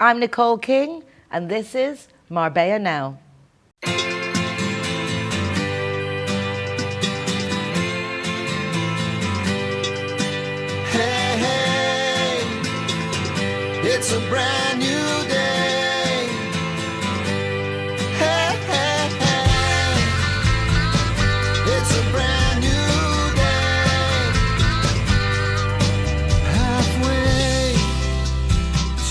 I'm Nicole King, and this is Marbella Now. Hey, hey, it's a brand new day. Hey, hey, hey, it's a brand new day. Halfway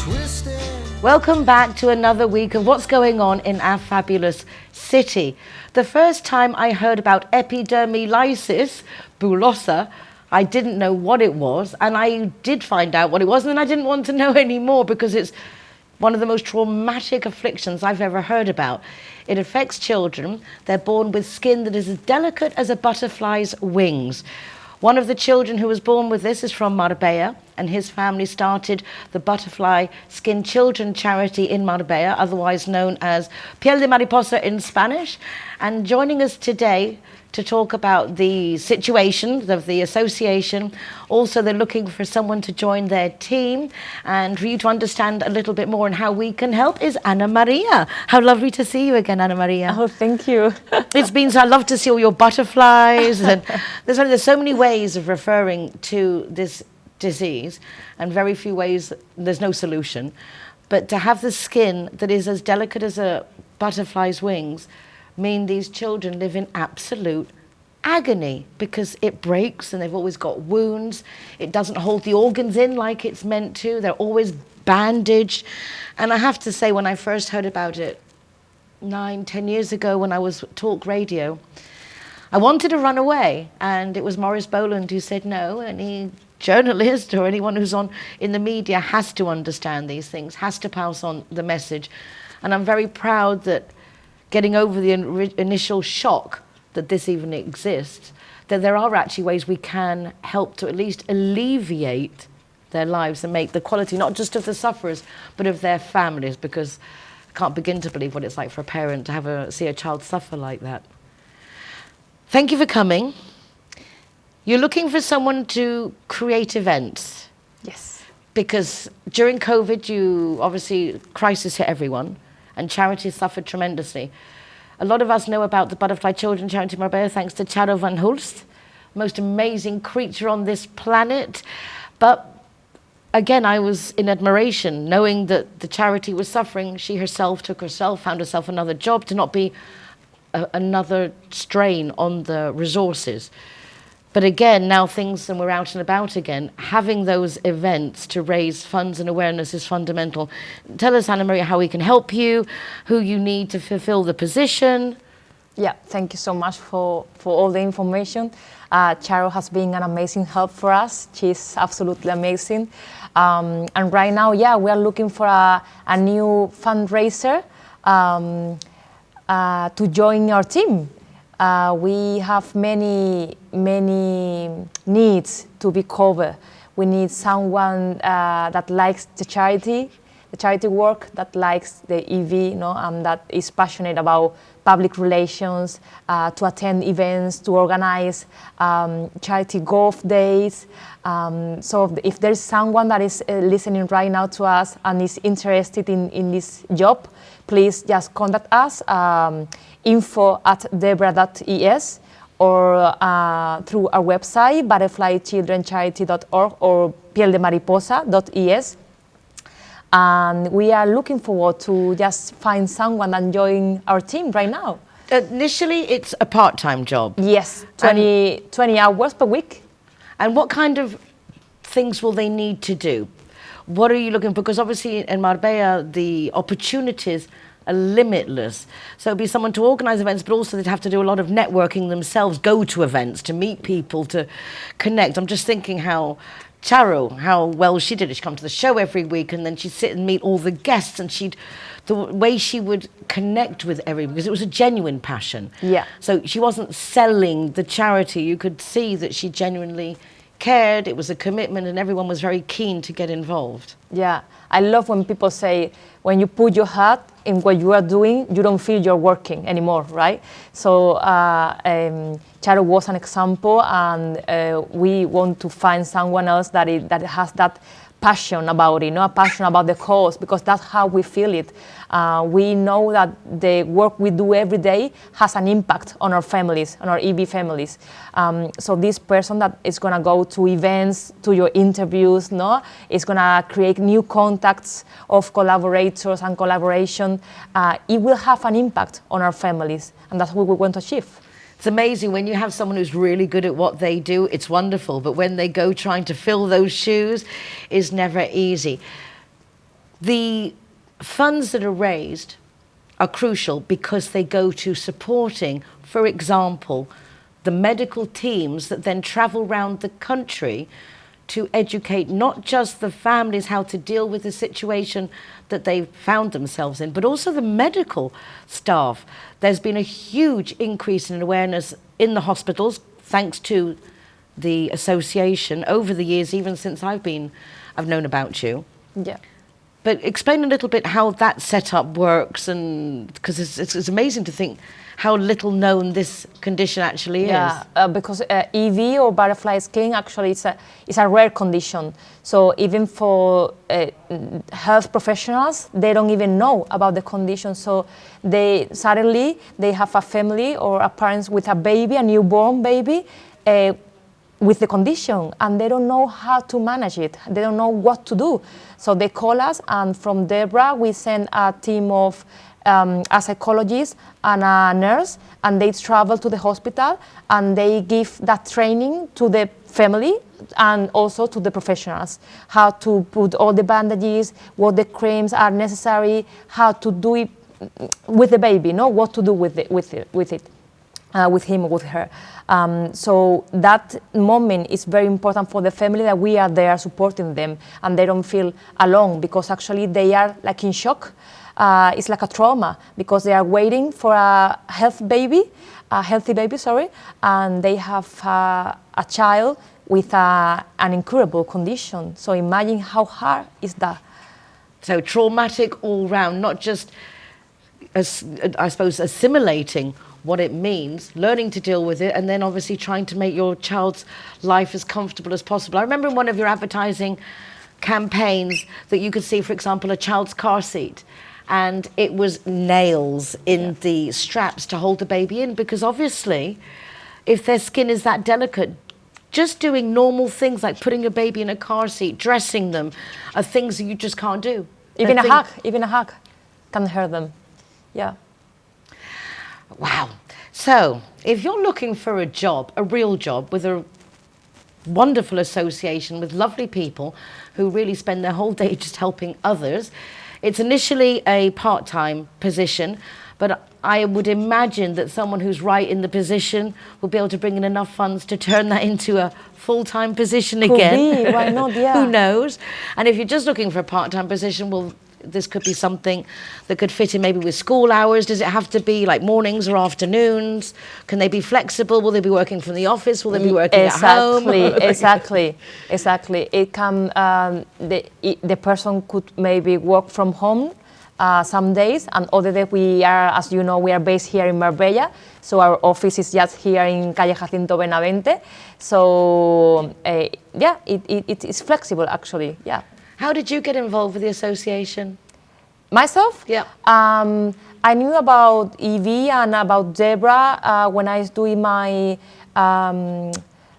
twisted. Welcome back to another week of what's going on in our fabulous city. The first time I heard about epidermolysis bullosa, I didn't know what it was, and I did find out what it was, and then I didn't want to know anymore because it's one of the most traumatic afflictions I've ever heard about. It affects children. They're born with skin that is as delicate as a butterfly's wings. One of the children who was born with this is from Marbella, and his family started the Butterfly Skin Children Charity in Marbella, otherwise known as Piel de Mariposa in Spanish. And joining us today to talk about the situation of the association. Also, they're looking for someone to join their team and for you to understand a little bit more on how we can help is Ana María. How lovely to see you again, Ana María. Oh, thank you. It's been so, I love to see all your butterflies, and there's so many ways of referring to this disease and very few ways, there's no solution. But to have the skin that is as delicate as a butterfly's wings mean these children live in absolute agony because it breaks and they've always got wounds. It doesn't hold the organs in like it's meant to. They're always bandaged. And I have to say, when I first heard about it 9-10 years ago when I was talk radio, I wanted to run away, and it was Maurice Boland who said no. Any journalist or anyone who's in the media has to understand these things, has to pass on the message. And I'm very proud that getting over the initial shock that this even exists, that there are actually ways we can help to at least alleviate their lives and make the quality not just of the sufferers, but of their families, because I can't begin to believe what it's like for a parent to see a child suffer like that. Thank you for coming. You're looking for someone to create events. Yes. Because during COVID, obviously, crisis hit everyone, and charities suffered tremendously. A lot of us know about the Butterfly Children Charity Marbella thanks to Charo van Hulst, most amazing creature on this planet. But again, I was in admiration, knowing that the charity was suffering. She herself found herself another job to not be another strain on the resources. But again, now and we're out and about again, having those events to raise funds and awareness is fundamental. Tell us, Ana María, how we can help you, who you need to fulfill the position. Yeah, thank you so much for all the information. Charo has been an amazing help for us. She's absolutely amazing. And right now, yeah, we are looking for a new fundraiser to join our team. We have many needs to be covered. We need someone that likes the charity work, that likes the EV, and that is passionate about public relations, to attend events, to organize charity golf days. So if there's someone that is listening right now to us and is interested in this job, please just contact us, info@debra.es, or through our website, butterflychildrencharity.org or pieldemariposa.es. And we are looking forward to just find someone and join our team right now. Initially, it's a part-time job. Yes, 20 hours per week. And what kind of things will they need to do? What are you looking for? Because obviously in Marbella, the opportunities are limitless. So it'd be someone to organize events, but also they'd have to do a lot of networking themselves, go to events, to meet people, to connect. I'm just thinking how well she did it. She'd come to the show every week, and then she'd sit and meet all the guests, and the way she would connect with everyone, because it was a genuine passion. Yeah. So she wasn't selling the charity. You could see that she genuinely cared. It was a commitment, and everyone was very keen to get involved. Yeah, I love when people say, when you put your heart in what you are doing, you don't feel you're working anymore, right? So Charo was an example, and we want to find someone else that has that passion about it, a passion about the cause, because that's how we feel it. We know that the work we do every day has an impact on our families, on our EB families. So this person that is going to go to events, to your interviews, is going to create new contacts of collaborators and collaboration. It will have an impact on our families, and that's what we want to achieve. It's amazing when you have someone who's really good at what they do, it's wonderful. But when they go trying to fill those shoes, it's never easy. The funds that are raised are crucial because they go to supporting, for example, the medical teams that then travel around the country to educate not just the families how to deal with the situation that they've found themselves in, but also the medical staff. There's been a huge increase in awareness in the hospitals, thanks to the association over the years, even since I've known about you. Yeah. But explain a little bit how that setup works, and because it's amazing to think how little known this condition actually is. Yeah, because EV or butterfly skin actually is a rare condition. So even for health professionals, they don't even know about the condition. So they suddenly have a family or a parents with a baby, a newborn baby, with the condition, and they don't know how to manage it. They don't know what to do. So they call us, and from Debra, we send a team of a psychologist and a nurse, and they travel to the hospital, and they give that training to the family and also to the professionals, how to put all the bandages, what the creams are necessary, how to do it with the baby, what to do with it. With him or with her. So that moment is very important for the family, that we are there supporting them and they don't feel alone, because actually they are like in shock. It's like a trauma because they are waiting for a healthy baby, and they have a child with an incurable condition. So imagine how hard is that. So traumatic all round, not just, I suppose, assimilating what it means, learning to deal with it, and then obviously trying to make your child's life as comfortable as possible. I remember in one of your advertising campaigns that you could see, for example, a child's car seat, and it was nails in the straps to hold the baby in, because obviously if their skin is that delicate, just doing normal things like putting a baby in a car seat, dressing them, are things that you just can't do. Even a hug can hurt them. Yeah. Wow. So if you're looking for a job, a real job, with a wonderful association with lovely people who really spend their whole day just helping others, it's initially a part-time position, but I would imagine that someone who's right in the position will be able to bring in enough funds to turn that into a full-time position again. Could be, why not, yeah. Who knows? And if you're just looking for a part-time position, well, this could be something that could fit in maybe with school hours. Does it have to be like mornings or afternoons? Can they be flexible? Will they be working from the office? Will they be working at home? Exactly. It can, the person could maybe work from home some days, and other days we are, as you know, we are based here in Marbella, so our office is just here in Calle Jacinto Benavente. So yeah, it is flexible actually, yeah. How did you get involved with the association? Myself? Yeah. I knew about EV and about Debra when I was doing my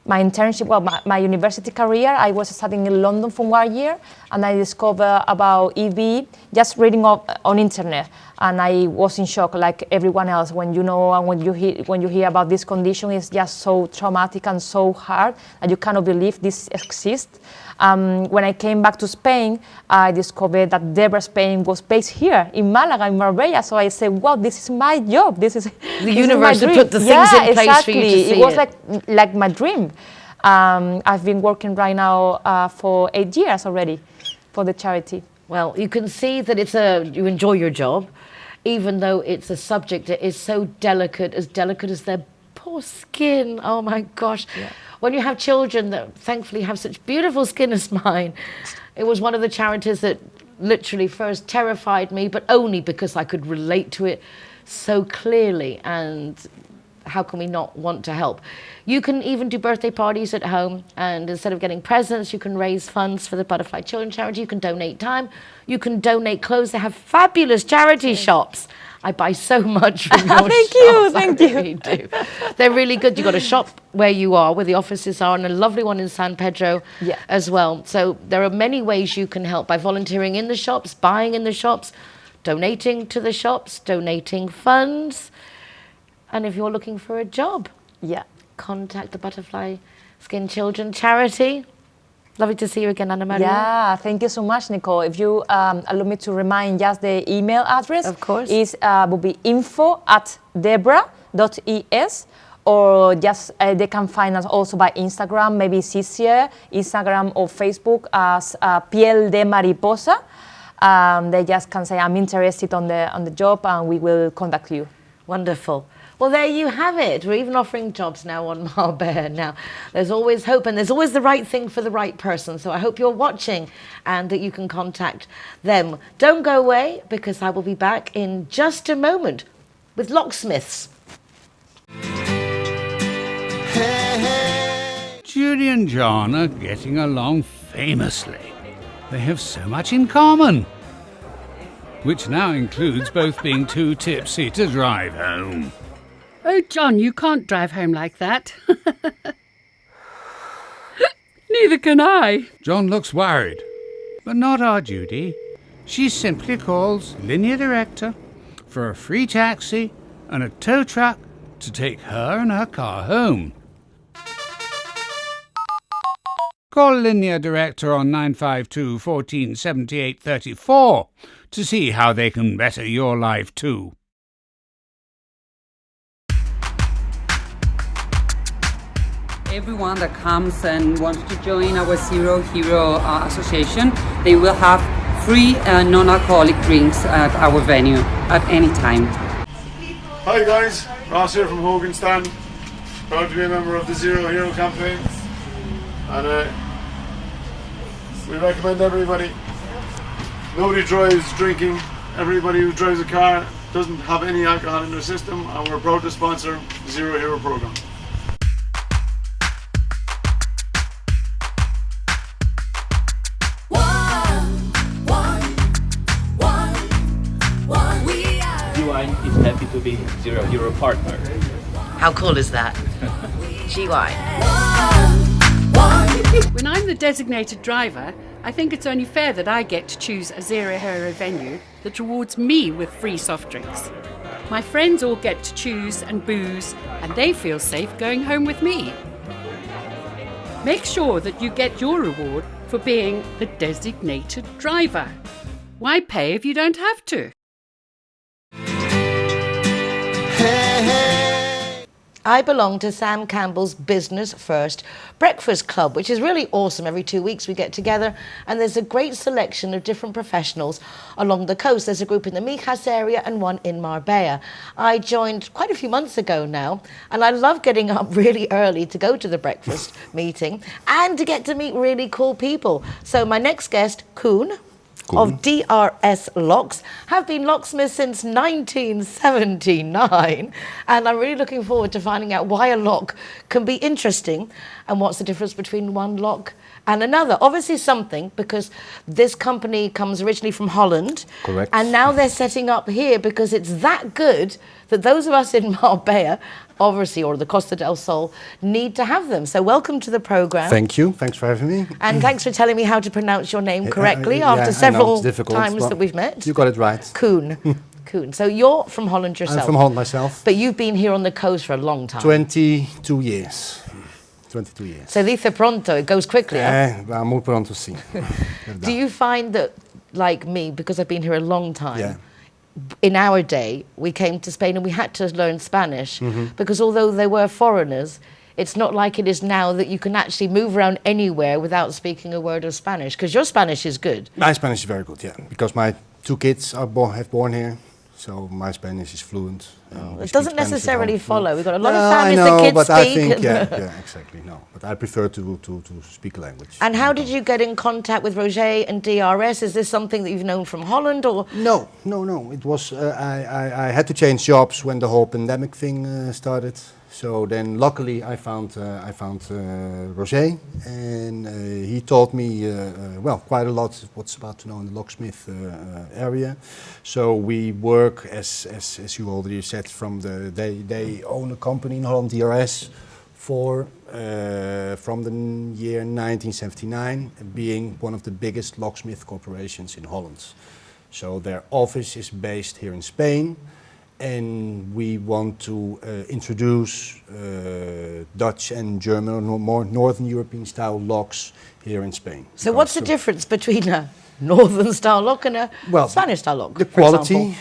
internship, well, my university career. I was studying in London for 1 year, and I discovered about EV just reading on internet, and I was in shock like everyone else. When you know and when you hear about this condition, it's just so traumatic and so hard that you cannot believe this exists. When I came back to Spain, I discovered that Debra España was based here in Malaga, in Marbella. So I said, "Wow, this is my job. This is the universe to put the things in place for you to see." It was like my dream. I've been working right now for 8 years already for the charity. Well, you can see that you enjoy your job, even though it's a subject that is so delicate as their poor skin. Oh my gosh. Yeah. When you have children that thankfully have such beautiful skin as mine, it was one of the charities that literally first terrified me, but only because I could relate to it so clearly. And how can we not want to help? You can even do birthday parties at home, and instead of getting presents, you can raise funds for the Butterfly Children Charity. You can donate time. You can donate clothes. They have fabulous charity shops. I buy so much from your Thank shops. you. I really do. They're really good. You've got a shop where you are, where the offices are, and a lovely one in San Pedro as well. So there are many ways you can help by volunteering in the shops, buying in the shops, donating to the shops, donating funds. And if you're looking for a job, contact the Butterfly Skin Children Charity. Lovely to see you again, Anna Maria. Yeah, thank you so much, Nicole. If you allow me to remind just the email address. Of course. Will be info@debra.es, or just they can find us also by Instagram. Maybe it's easier, Instagram or Facebook as Piel de Mariposa. They just can say, I'm interested on the job, and we will contact you. Wonderful. Well, there you have it. We're even offering jobs now on Marbella Now. There's always hope, and there's always the right thing for the right person. So I hope you're watching and that you can contact them. Don't go away, because I will be back in just a moment with Locksmiths. Judy and John are getting along famously. They have so much in common, which now includes both being too tipsy to drive home. Oh, John, you can't drive home like that. Neither can I. John looks worried, but not our Judy. She simply calls Linear Director for a free taxi and a tow truck to take her and her car home. Call Linear Director on 952 14 78 34 to see how they can better your life too. Everyone that comes and wants to join our Zero Hero Association, they will have free non-alcoholic drinks at our venue at any time. Hi guys, Ross here from Hogan stand. Proud to be a member of the Zero Hero campaign, and we recommend everybody. Nobody drives drinking. Everybody who drives a car doesn't have any alcohol in their system, and we're proud to sponsor the Zero Hero program. Is happy to be Zero Hero partner. How cool is that? GY. When I'm the designated driver, I think it's only fair that I get to choose a Zero Hero venue that rewards me with free soft drinks. My friends all get to choose and booze, and they feel safe going home with me. Make sure that you get your reward for being the designated driver. Why pay if you don't have to? I belong to Sam Campbell's Business First Breakfast Club, which is really awesome. Every 2 weeks we get together, and there's a great selection of different professionals along the coast. There's a group in the Mijas area and one in Marbella. I joined quite a few months ago now, and I love getting up really early to go to the breakfast meeting and to get to meet really cool people. So my next guest, Koen of DRS Locks, have been locksmiths since 1979, and I'm really looking forward to finding out why a lock can be interesting and what's the difference between one lock and another. Obviously something, because this company comes originally from Holland. Correct. And now they're setting up here because it's that good that those of us in Marbella, obviously, or the Costa del Sol, need to have them. So welcome to the program. Thank you. Thanks for having me. And thanks for telling me how to pronounce your name correctly after several times that we've met. You got it right. Koen. Koen. So you're from Holland yourself. I'm from Holland myself. But you've been here on the coast for a long time. 22 years. 22 years. So dice pronto, it goes quickly. Va muy pronto, sí. Do you find that, like me, because I've been here a long time, Yeah. in our day, we came to Spain and we had to learn Spanish, because although they were foreigners, it's not like it is now that you can actually move around anywhere without speaking a word of Spanish, because your Spanish is good. My Spanish is very good, yeah. Because my two kids are have born here, so my Spanish is fluent. we It speak doesn't Spanish at necessarily home. follow. We've got a lot No, of I families know, that kids but speak. I think, yeah, exactly, no. But I prefer to speak a language. And how did you get in contact with Roger and DRS? Is this something that you've known from Holland, or? No. It was, I had to change jobs when the whole pandemic thing started. So then luckily I found Roger, and he taught me, well, quite a lot of what's about to know in the Locksmith area. So we work, as you already said, they own a company in Holland, DRS, from the year 1979, being one of the biggest locksmith corporations in Holland. So their office is based here in Spain. And we want to introduce Dutch and German, or more Northern European style locks here in Spain. So what's the difference between a Northern style lock and a Spanish style lock? The quality,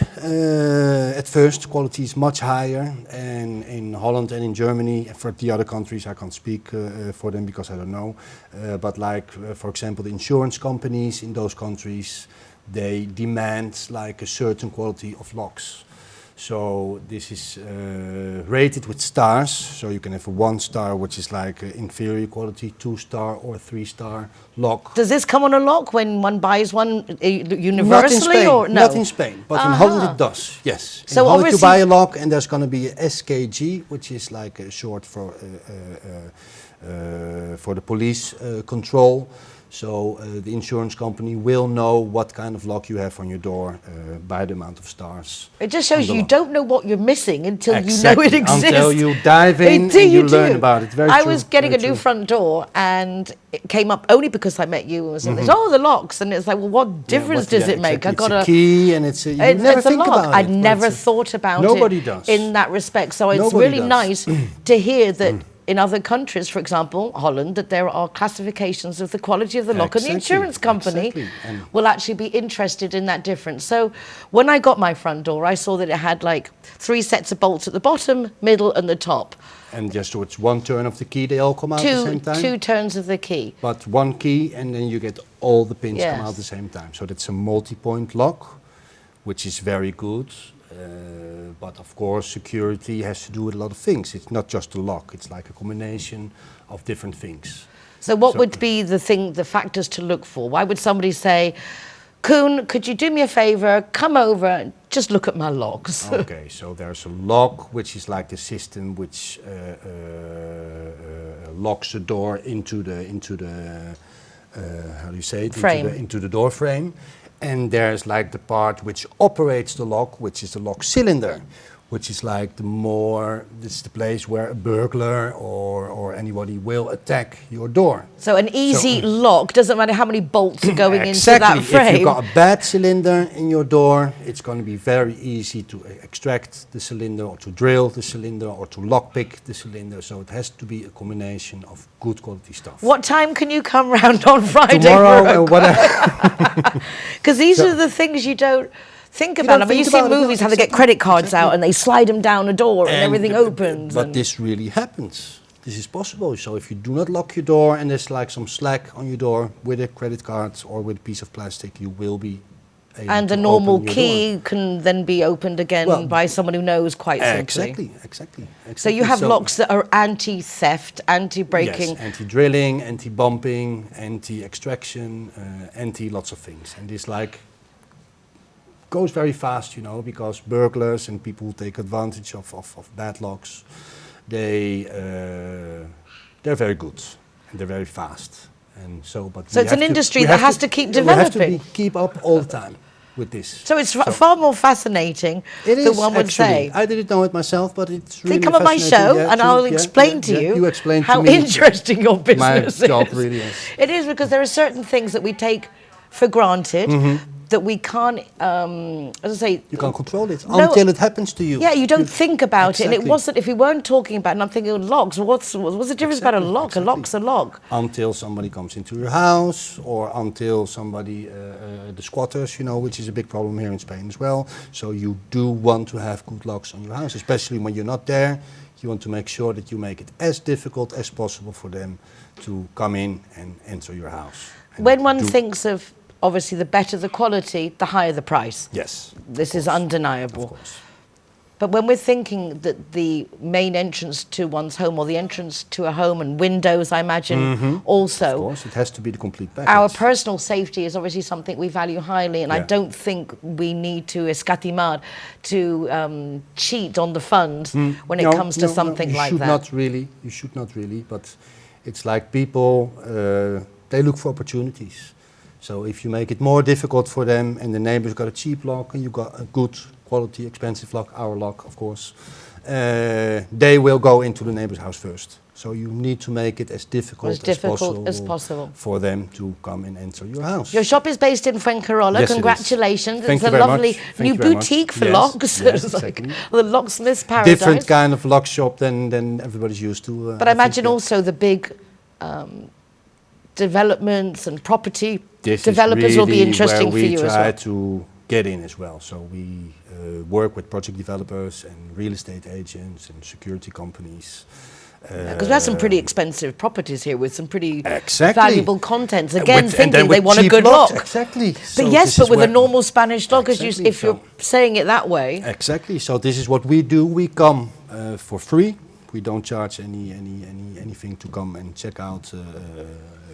at first, quality is much higher. And in Holland and in Germany, for the other countries, I can't speak for them because I don't know. But like, for example, the insurance companies in those countries, they demand like a certain quality of locks. So this is rated with stars, so you can have a 1 star, which is like inferior quality, 2 star or 3 star lock. Does this come on a lock when one buys one universally? Not in Spain, or no? not in Spain, but in Holland it does, yes. So in Holland you obviously buy a lock and there's going to be a SKG, which is like a short for the police control. So the insurance company will know what kind of lock you have on your door by the amount of stars. It just shows you lock. don't know what you're missing until Exactly. you know it exists. Until you dive in and you learn about it. Very I true, was getting very a new true. front door and it came up only because I met you and was like, oh, the locks. And it's like, well, what difference does it make? Exactly. It's a key and it's a, you never it's a think lock. about it. I'd but never it's a- thought about Nobody it does. in that respect. So it's Nobody really does. nice to hear that in other countries, for example, Holland, that there are classifications of the quality of the lock, and the Exactly, insurance company exactly. And will actually be interested in that difference. So when I got my front door, I saw that it had like 3 sets of bolts at the bottom, middle, and the top. And just so it's 1 turn of the key, they all come out at the same time. 2 turns of the key. But 1 key, and then you get all the pins come Yes. out at the same time. So that's a multi-point lock, which is very good. But of course, security has to do with a lot of things. It's not just a lock. It's like a combination of different things. So what would be the factors to look for? Why would somebody say, Koen, could you do me a favor, come over and just look at my locks? Okay, so there's a lock, which is like the system which locks the door into the how do you say it? Frame. Into the door frame. And there's like the part which operates the lock, which is the lock cylinder, which is like this is the place where a burglar or anybody will attack your door. So an easy lock, doesn't matter how many bolts are going Exactly. into that frame. If you've got a bad cylinder in your door, it's going to be very easy to extract the cylinder or to drill the cylinder or to lockpick the cylinder. So it has to be a combination of good quality stuff. What time can you come round on Friday? Tomorrow, whatever. Because these are the things you don't think about. I mean, you see in movies how they get credit cards out and they slide them down a door and everything opens. But this really happens. This is possible. So if you do not lock your door and there's like some slack on your door with a credit card or with a piece of plastic, you will be able and to the normal open your key door. can then be opened again by someone who knows quite simply. Exactly. So you have locks that are anti-theft, anti-breaking. Yes, anti-drilling, anti-bumping, anti-extraction, anti-lots of things. And this like goes very fast, you know, because burglars and people who take advantage of bad locks, they're very good and they're very fast. And so, but So it's an industry that has to keep developing. We have to keep up all the time with this. So it's far more fascinating It than is one would actually. say. I didn't know it myself, but it's really Come on my fascinating. show Yeah, and true. I'll Yeah, explain yeah, to yeah. you explain how to me interesting your business my job is. really is. It is, because there are certain things that we take for granted that we can't, as I say... You can't control it No, until it happens to you. Yeah, you don't think about it. And it Exactly. wasn't, if we weren't talking about it, and I'm thinking of locks, what's the difference about a lock? Exactly. A lock's a lock. Until somebody comes into your house, or until somebody, the squatters, you know, which is a big problem here in Spain as well. So you do want to have good locks on your house, especially when you're not there. You want to make sure that you make it as difficult as possible for them to come in and enter your house. And When one do- thinks of, obviously, the better the quality, the higher the price. Yes. This is undeniable. Of course. But when we're thinking that the main entrance to one's home or the entrance to a home and windows, I imagine, also. Of course, it has to be the complete package. Our personal safety is obviously something we value highly, and I don't think we need to escatimar, to cheat on the funds when it comes to something like that. You should not really, but it's like people, they look for opportunities. So if you make it more difficult for them and the neighbor's got a cheap lock and you got a good quality, expensive lock, our lock, of course, they will go into the neighbor's house first. So you need to make it as difficult as possible for them to come and enter your house. Your shop is based in Fuengirola. Yes, Congratulations. It's a lovely new boutique for locks. Yes, it's exactly. like the locksmith's paradise. Different kind of lock shop than everybody's used to. But I imagine also the big developments and property developers will be interesting for you as well. We try to get in as well. So we work with project developers and real estate agents and security companies. Because we have some pretty expensive properties here with some pretty valuable contents. Again, and thinking they want a good lock. Exactly. But So yes, this but is with a where- normal Spanish lock, Exactly, if you're saying it that way. Exactly. So this is what we do. We come for free. We don't charge anything to come and check out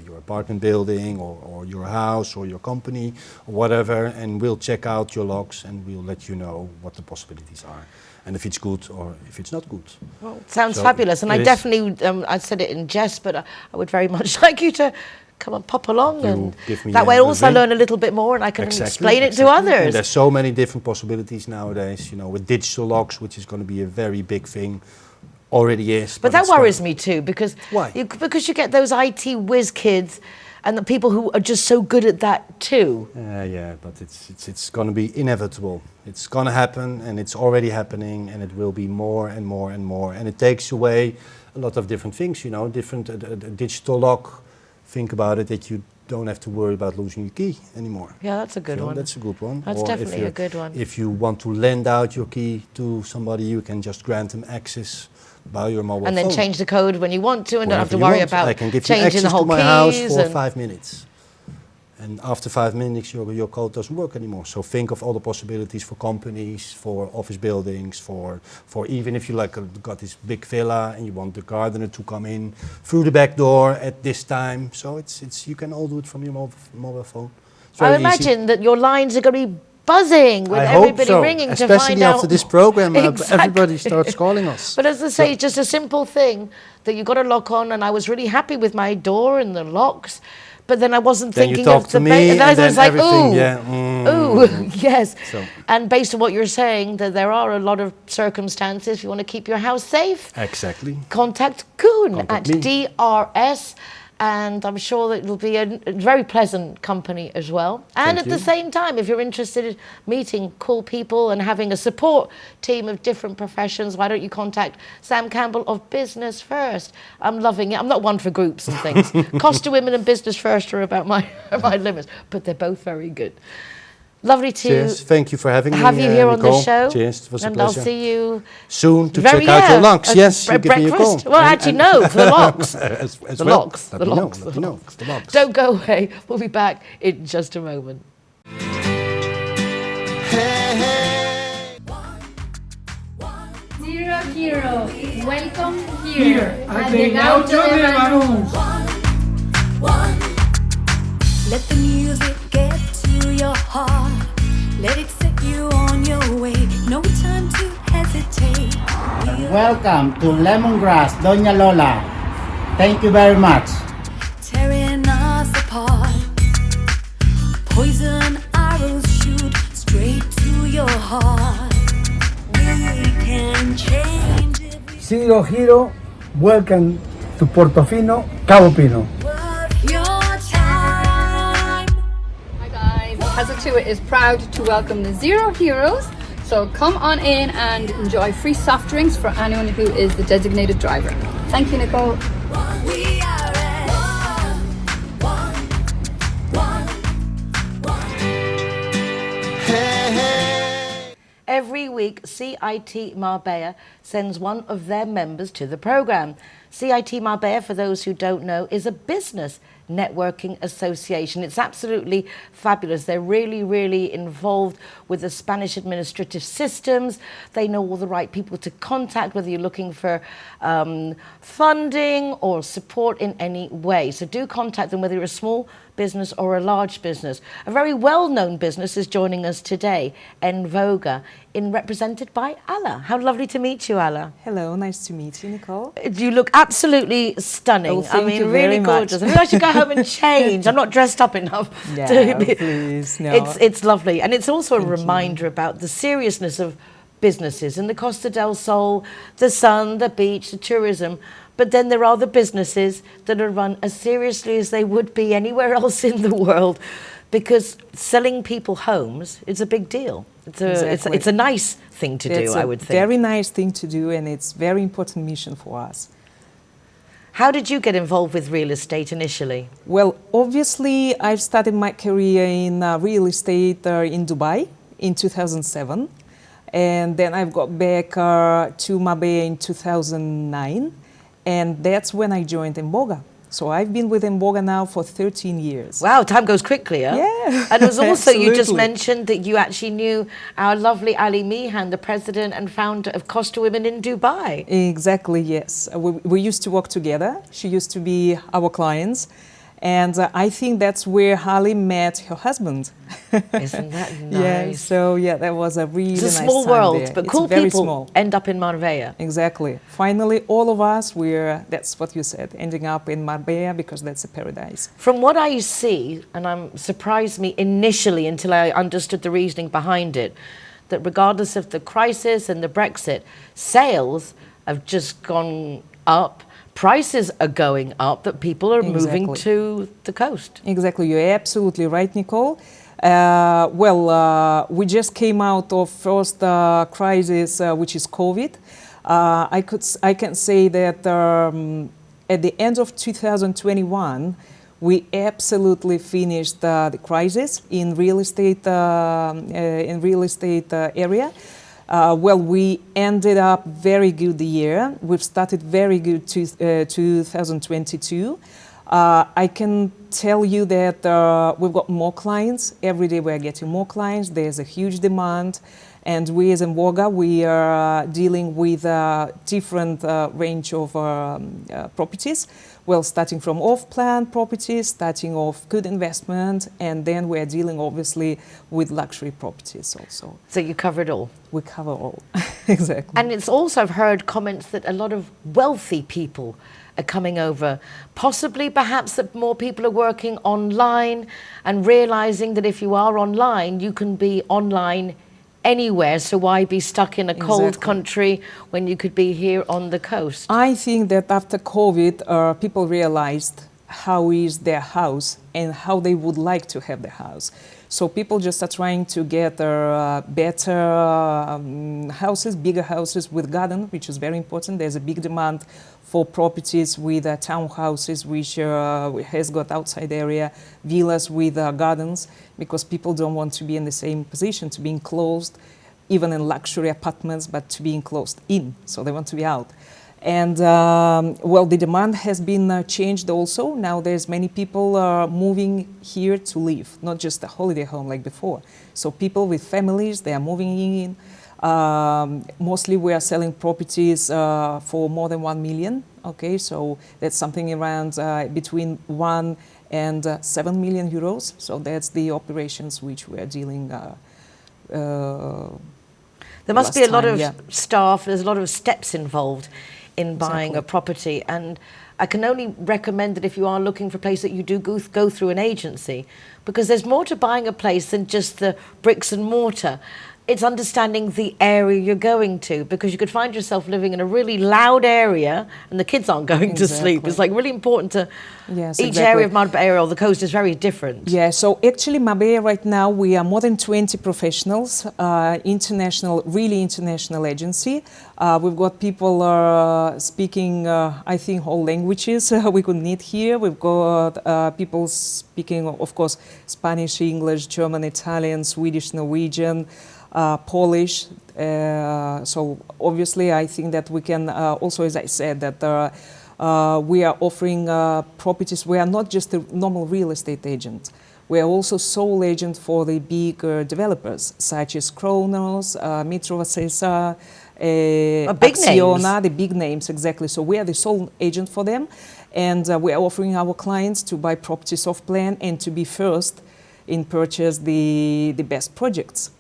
your apartment building or your house or your company or whatever, and we'll check out your locks and we'll let you know what the possibilities are and if it's good or if it's not good. Well, sounds So fabulous, and it I is- definitely, I said it in jest, but I would very much like you to come and pop along, You and give me that way a also I ring. learn a little bit more and I can explain it to And others. there's so many different possibilities nowadays, you know, with digital locks, which is going to be a very big thing. Already is. But that it's gonna- worries me too, because Why? Because you get those IT whiz kids and the people who are just so good at that too. Yeah, but it's going to be inevitable. It's going to happen, and it's already happening, and it will be more and more and more. And it takes away a lot of different things, you know, different digital lock. Think about it, that you don't have to worry about losing your key anymore. Yeah, that's a good So one. That's a good one. That's Or if definitely you- a good one. If you want to lend out your key to somebody, you can just grant them access by your mobile And then phone. change the code when you want to, and don't have to Whenever worry you want. about I can give you changing access the whole to my house keys. for and 5 minutes. And after 5 minutes, your code doesn't work anymore. So think of all the possibilities for companies, for office buildings, for even if you got this big villa and you want the gardener to come in through the back door at this time. So it's you can all do it from your mobile phone. It's I very easy. imagine that your lines are going to be buzzing with I hope everybody so, ringing to find especially out. after this program. Exactly. Everybody starts calling us. But as I say, it's just a simple thing that you got to lock on, and I was really happy with my door and the locks. But then I wasn't Then you thinking talk of to the me, and then I and was then like, everything, ooh, yeah, ooh, yes. So- And based on what you're saying, that there are a lot of circumstances. If you want to keep your house safe, Exactly. contact Koen Contact at me. DRS, and I'm sure that it will be a very pleasant company as well. And Thank at you. the same time, if you're interested in meeting cool people and having a support team of different professions, why don't you contact Sam Campbell of Business First? I'm loving it. I'm not one for groups and things. Costa Women and Business First are about my limits, but they're both very good. Lovely to Cheers. Thank you for having me. have you here on the Nicole. show. Cheers. It was a and pleasure. I'll see you Soon to very check out your locks. Yes, a you give me a call. breakfast. Well, actually, no, for the locks. As The well. locks, Let the me know, locks, let the me know. locks. The locks. Don't go away. We'll be back in just a moment. Zero Hero, welcome here at the Gaucho de Banus. Let the music get to your heart. Let it set you on your way. No time to hesitate. Welcome to Lemongrass, Doña Lola. Thank you very much. Tearing us apart. Poison arrows shoot straight to your heart. We can change it. Zero Hero, welcome to Portofino, Cabopino. Worth your time. Hi guys, Casa is proud to welcome the Zero Heroes. So come on in and enjoy free soft drinks for anyone who is the designated driver. Thank you, Nicole. We are at Every week, CIT Marbella sends one of their members to the programme. CIT Marbella, for those who don't know, is a business Networking Association. It's absolutely fabulous. They're really, really involved with the Spanish administrative systems. They know all the right people to contact, whether you're looking for funding or support in any way. So do contact them, whether you're a small business or a large business. A very well-known business is joining us today, Envoga, represented by Alla. How lovely to meet you, Alla. Hello, nice to meet you, Nicole. You look absolutely stunning. Oh, thank you really very gorgeous. much. I should go home and change. I'm not dressed up enough. Yeah, please, no. It's lovely. And it's also a reminder about the seriousness of businesses in the Costa del Sol, the sun, the beach, the tourism. But then there are the businesses that are run as seriously as they would be anywhere else in the world, because selling people homes is a big deal. It's a nice thing to do, I would think. Very nice thing to do, and it's very important mission for us. How did you get involved with real estate initially? Well, obviously, I've started my career in real estate in Dubai in 2007, and then I've got back to Marbella in 2009. And that's when I joined Envoga. So I've been with Envoga now for 13 years. Wow, time goes quickly, huh? Yeah. And it was also, you just mentioned that you actually knew our lovely Ali Meehan, the president and founder of Costa Women in Dubai. Exactly, yes. We used to work together. She used to be our clients. And I think that's where Ali met her husband. Isn't that nice? Yeah, so yeah, that was a really nice time. It's a small world, there. but it's cool very people small. End up in Marbella. Exactly. Finally, all of us, that's what you said, ending up in Marbella because that's a paradise. From what I see, and surprised me initially until I understood the reasoning behind it, that regardless of the crisis and the Brexit, sales have just gone up. Prices are going up, that people are moving to the coast. Exactly, you're absolutely right, Nicole. We just came out of first crisis, which is COVID. I can say that at the end of 2021, we absolutely finished the crisis in real estate area. We ended up very good year. We've started very good 2022. I can tell you that we've got more clients. Every day we're getting more clients. There's a huge demand. And we as Envoga, we are dealing with a different range of properties. Well, starting from off-plan properties, starting off good investment, and then we're dealing obviously with luxury properties also. So you cover it all? We cover all, exactly. And it's also, I've heard comments that a lot of wealthy people are coming over. Possibly, perhaps, that more people are working online and realizing that if you are online, you can be online anywhere, so why be stuck in a cold country when you could be here on the coast? I think that after COVID, people realized how is their house and how they would like to have their house. So people just are trying to get better houses, bigger houses with garden, which is very important. There's a big demand for properties with townhouses, which has got outside area, villas with gardens, because people don't want to be in the same position, to be enclosed, even in luxury apartments, but to be enclosed in, so they want to be out. And the demand has been changed also. Now there's many people moving here to live, not just a holiday home like before. So people with families, they are moving in. Mostly we are selling properties for more than 1 million. Okay, so that's something around between 1 and 7 million euros. So that's the operations which we are dealing. There must be a lot of staff. There's a lot of steps involved in buying a property, and I can only recommend that if you are looking for a place that you do go through an agency, because there's more to buying a place than just the bricks and mortar. It's understanding the area you're going to, because you could find yourself living in a really loud area and the kids aren't going to sleep. It's like really important to, each area of Marbella or the coast is very different. Yeah, so actually Marbella right now, we are more than 20 professionals, international, really international agency. We've got people speaking, I think, all languages we could need here. We've got people speaking, of course, Spanish, English, German, Italian, Swedish, Norwegian, Polish. So obviously I think that we can also, as I said, that We are offering properties. We are not just a normal real estate agent. We are also sole agent for the big developers, such as Kronos, Metro Acesa, Acciona, the big names, exactly. So we are the sole agent for them, and we are offering our clients to buy properties off plan and to be first in purchase the best projects.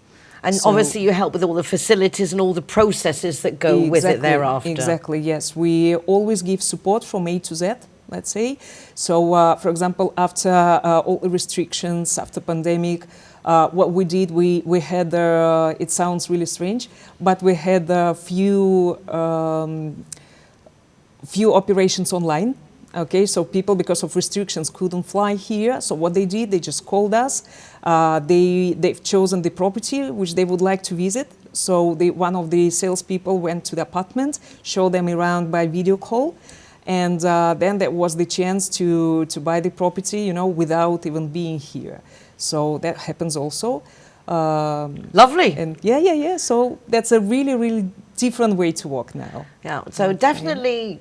And so obviously you help with all the facilities and all the processes that go with it thereafter. Exactly, yes. We always give support from A to Z, let's say. So, for example, after all the restrictions, after pandemic, what we did, we had, it sounds really strange, but we had a few operations online. Okay, so people, because of restrictions, couldn't fly here. So what they did, they just called us. They've chosen the property which they would like to visit. So one of the salespeople went to the apartment, showed them around by video call, and then there was the chance to buy the property, you know, without even being here. So that happens also. Lovely. And yeah. So that's a really, really different way to work now. Yeah. So definitely.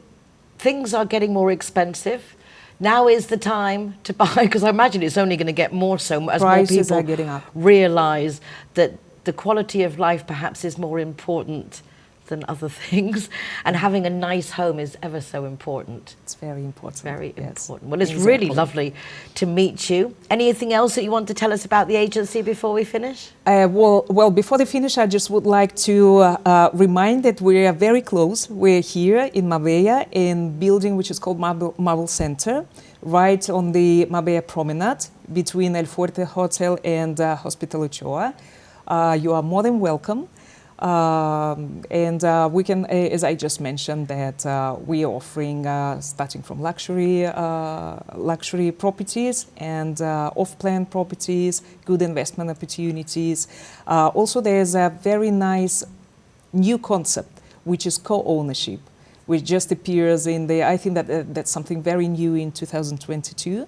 Things are getting more expensive. Now is the time to buy, because I imagine it's only going to get more so as prices more are getting up. people realise that the quality of life perhaps is more important than other things, and having a nice home is ever so important. It's very important. It's very yes. important. Well, it's really lovely to meet you. Anything else that you want to tell us about the agency before we finish? Well, before the finish, I just would like to remind that we are very close. We're here in Marbella in a building which is called Marble Center, right on the Marbella Promenade between El Fuerte Hotel and Hospital Ochoa. You are more than welcome. And we can, as I just mentioned, that we are offering starting from luxury properties and off-plan properties, good investment opportunities. Also, there's a very nice new concept, which is co-ownership, which just appears in the, I think that that's something very new in 2022.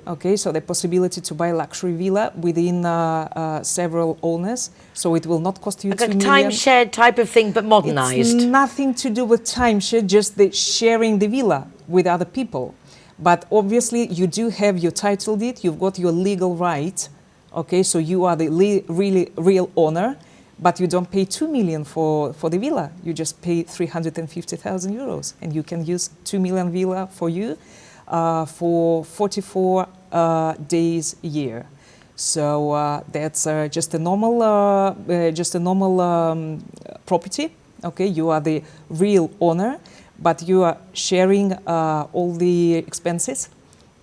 Okay, so the possibility to buy a luxury villa within several owners, so it will not cost you like $2 a million. timeshare type of thing, but modernised. It's nothing to do with timeshare, just the sharing the villa with other people. But obviously, you do have your title deed, you've got your legal right. Okay, so you are the real owner, but you don't pay 2 million for the villa. You just pay 350,000 euros, and you can use 2 million villa for you. For 44 days a year, so that's just a normal property. Okay, you are the real owner, but you are sharing all the expenses,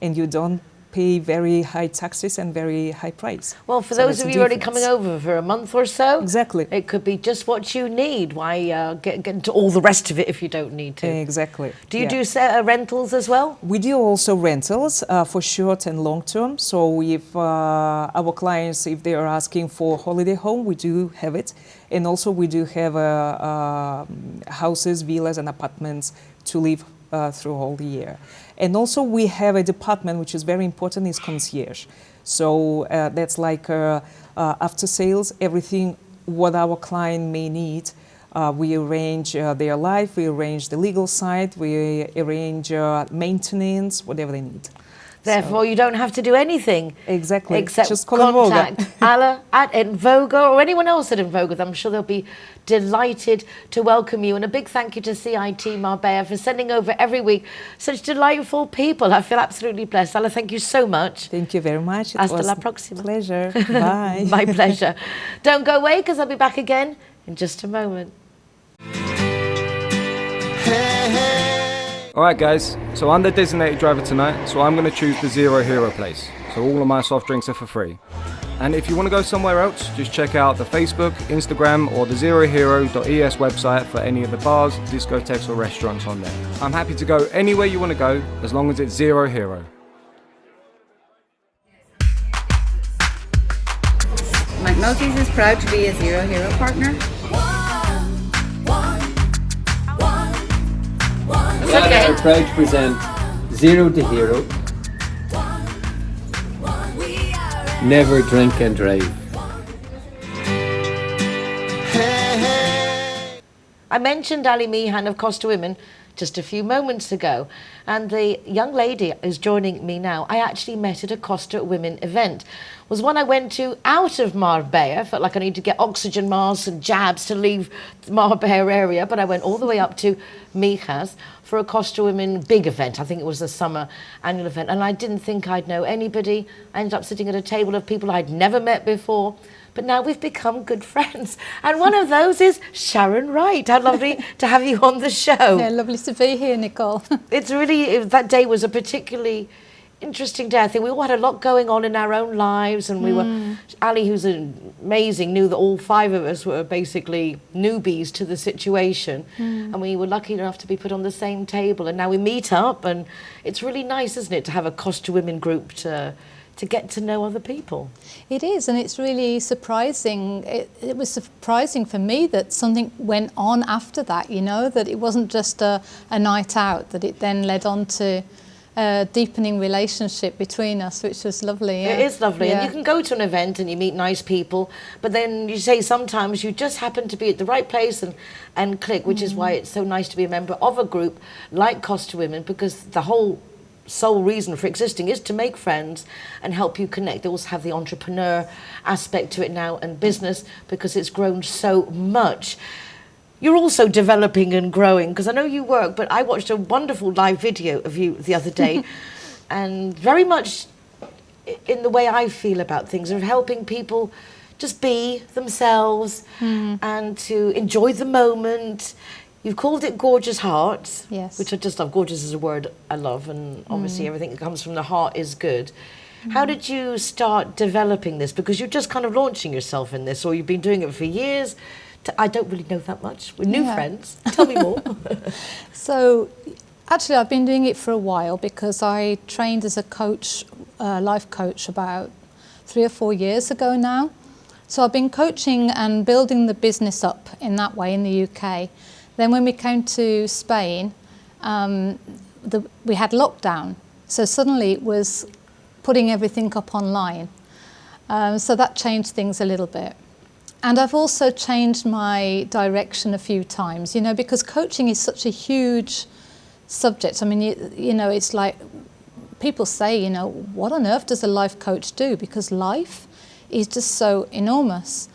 and you don't pay very high taxes and very high price. Well, for those of you already coming over for a month or so, exactly, it could be just what you need. Why get into all the rest of it if you don't need to? Exactly. Do you do rentals as well? We do also rentals for short and long term. So if our clients, if they are asking for holiday home, we do have it. And also we do have houses, villas and apartments to live through all the year. And also we have a department which is very important, is concierge. So that's like after sales, everything what our client may need. We arrange their life, we arrange the legal side, we arrange maintenance, whatever they need. Therefore, you don't have to do anything. Exactly. Except just contact Alla at Invoga or anyone else at Invoga. I'm sure they'll be delighted to welcome you. And a big thank you to CIT Marbella for sending over every week such delightful people. I feel absolutely blessed. Alla, thank you so much. Thank you very much. It Hasta was la próxima. Pleasure. Bye. My pleasure. Don't go away, because I'll be back again in just a moment. Alright guys, so I'm the designated driver tonight, so I'm going to choose the zerohero place. So all of my soft drinks are for free. And if you want to go somewhere else, just check out the Facebook, Instagram or the zerohero.es website for any of the bars, discotheques or restaurants on there. I'm happy to go anywhere you want to go, as long as it's zerohero. McNulty's is proud to be a zerohero partner. We're proud to present Zero to Hero. Never drink and drive. I mentioned Ali Meehan of Costa Women just a few moments ago. And the young lady who's joining me now, I actually met at a Costa Women event. It was one I went to out of Marbella. I felt like I needed to get oxygen masks and jabs to leave the Marbella area, but I went all the way up to Mijas for a Costa Women big event. I think it was a summer annual event, and I didn't think I'd know anybody. I ended up sitting at a table of people I'd never met before. But now we've become good friends. And one of those is Sharon Wright. How lovely to have you on the show. Yeah, lovely to be here, Nicole. It's really, that day was a particularly interesting day. I think we all had a lot going on in our own lives, and we were, Ali, who's amazing, knew that all 5 of us were basically newbies to the situation. And we were lucky enough to be put on the same table. And now we meet up, and it's really nice, isn't it, to have a Costa Women group to get to know other people. It is, and it's really surprising. It was surprising for me that something went on after that, you know, that it wasn't just a night out, that it then led on to a deepening relationship between us, which was lovely. Yeah. It is lovely, and you can go to an event and you meet nice people, but then you say sometimes you just happen to be at the right place and click, which is why it's so nice to be a member of a group like Costa Women, because the whole sole reason for existing is to make friends and help you connect. They also have the entrepreneur aspect to it now, and business, because it's grown so much. You're also developing and growing, because I know you work, but I watched a wonderful live video of you the other day and very much in the way I feel about things, of helping people just be themselves and to enjoy the moment. You've called it Gorgeous Hearts, yes, which I just love. Gorgeous is a word I love, and obviously everything that comes from the heart is good. How did you start developing this? Because you're just kind of launching yourself in this, or you've been doing it for years. I don't really know that much. We're new friends. Tell me more. So, actually, I've been doing it for a while, because I trained as a coach, life coach, about 3 or 4 years ago now. So I've been coaching and building the business up in that way in the UK. Then when we came to Spain, we had lockdown. So suddenly it was putting everything up online. So that changed things a little bit. And I've also changed my direction a few times, you know, because coaching is such a huge subject. I mean, you know, it's like people say, you know, what on earth does a life coach do? Because life is just so enormous.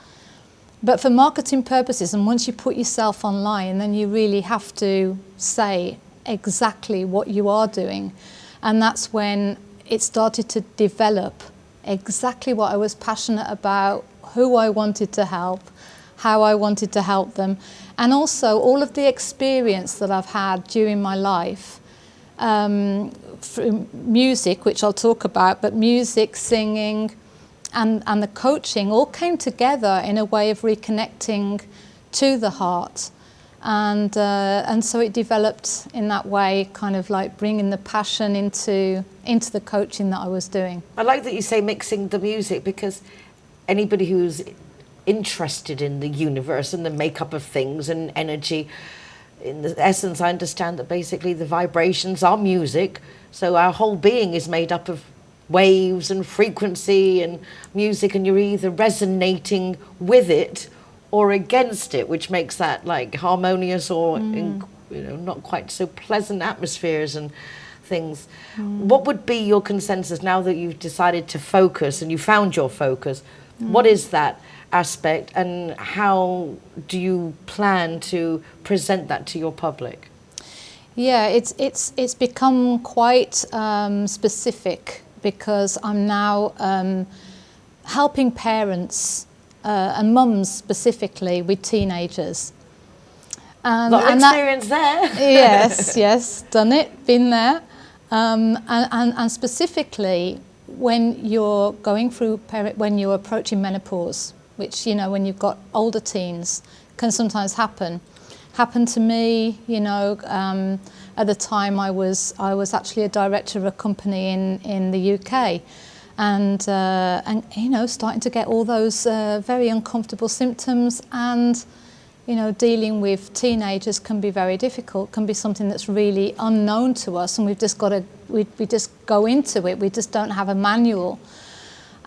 But for marketing purposes, and once you put yourself online, then you really have to say exactly what you are doing. And that's when it started to develop exactly what I was passionate about, who I wanted to help, how I wanted to help them, and also all of the experience that I've had during my life, through music, which I'll talk about, but music, singing, and the coaching all came together in a way of reconnecting to the heart. And so it developed in that way, kind of like bringing the passion into the coaching that I was doing. I like that you say mixing the music, because anybody who's interested in the universe and the makeup of things and energy, in the essence, I understand that basically the vibrations are music. So our whole being is made up of waves and frequency and music, and you're either resonating with it or against it, which makes that like harmonious or in, you know, not quite so pleasant atmospheres and things. What would be your consensus now that you've decided to focus and you found your focus? What is that aspect, and how do you plan to present that to your public? Yeah, it's become quite specific, because I'm now helping parents and mums specifically with teenagers. A lot of experience there. Yes, done it, been there. And specifically when you're going through, when you're approaching menopause, which, you know, when you've got older teens, can sometimes happen. Happened to me, you know, at the time I was actually a director of a company in the UK, and you know, starting to get all those very uncomfortable symptoms, and you know, dealing with teenagers can be very difficult, can be something that's really unknown to us, and we've just got to, we just go into it, we just don't have a manual.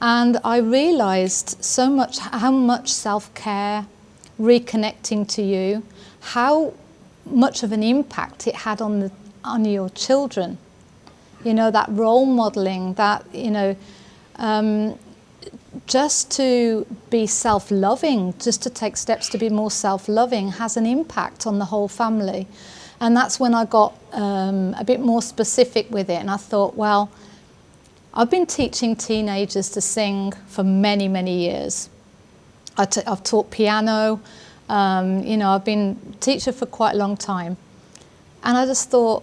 And I realised so much how much self-care, reconnecting to you, how much of an impact it had on your children. You know, that role modelling, that, you know, just to be self-loving, just to take steps to be more self-loving has an impact on the whole family. And that's when I got a bit more specific with it, and I thought, well, I've been teaching teenagers to sing for many, many years. I've taught piano, you know, I've been a teacher for quite a long time. And I just thought,